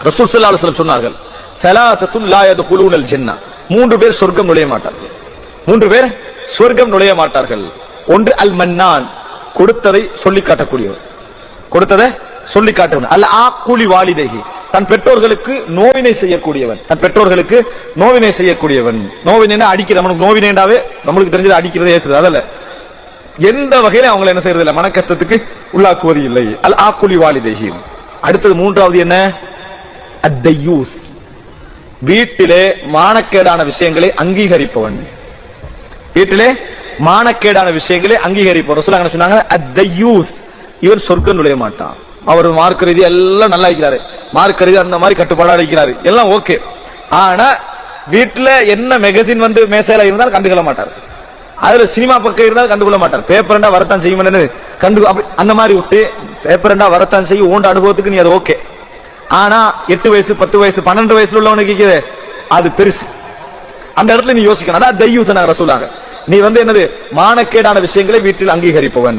ரசூல் ஸல்லல்லாஹு அலைஹி வஸல்லம் சொன்னார்கள், ஸலாத்தத்துன் லா யதுகுலூனல் ஜன்னah, 3 பேர் சொர்க்கம் நுழைய மாட்டார்கள். 3 பேர் சொர்க்கம் நுழைய மாட்டார்கள். ஒன்று அல் மன்னான், கொடுத்ததை சொல்லி காட்டக்கூடியவர், கொடுத்ததை சொல்லி காட்டுவன். அல் ஆக்குலி வாலிதைஹி, தன் பெற்றோர்களுக்கு நோவினை செய்யக்கூடியவன், தன் பெற்றோர்களுக்கு நோவினை செய்யக்கூடியவன். நோவினை அடிக்கிற, நமக்கு நோவினைண்டாவே நம்மளுக்கு தெரிஞ்சது அடிக்கிறது, ஏசுறது, அதல்ல எந்த வகையில அவங்களை என்ன செய்யறது இல்லை, மன கஷ்டத்துக்கு உள்ளாக்குவது இல்லை. அல் ஆக்குலி வாலிதைஹி. அடுத்தது 3வது என்ன, அத்தையூஸ், வீட்டிலே மானக்கேடான விஷயங்களை அங்கீகரிப்பவன். வீட்டிலே மானக்கேடான விஷயங்களை அங்கீகரிப்பவன். ரசூலுல்லாஹ் சொன்னாங்க, அத்தையூஸ், இவன் சொர்க்கம் நுழைய மாட்டான். அவர் மார்க்க ரீதி எல்லாம் நல்லா இருக்கிறாரு, மார்க்க ரீதி அந்த மாதிரி கட்டுப்பாடா இருக்கிறாரு, எல்லாம் ஓகே. ஆனா வீட்டுல என்ன மேகசின் வந்து மேசையில இருந்தாலும் கண்டுகொள்ள மாட்டார், அதுல சினிமா பக்கம் இருந்தாலும் கண்டுகொள்ள மாட்டார். பேப்பர்ண்டா வரத்தான் செய்யும், கண்டு அந்த மாதிரி விட்டு பேப்பர்ண்டா வரத்தான் செய்யும். ஓண்ட அனுபவத்துக்கு நீ அது ஓகே. ஆனா 8 வயசு 10 வயசு 12 வயசுல உள்ளவனுக்கு அது பெருசு. அந்த இடத்துல நீ யோசிக்கணும். அதான் தையூஸ் ரசூலுல்லாஹ், நீ வந்து என்னது, மானக்கேடான விஷயங்களை வீட்டில் அங்கீகரிப்பவன்.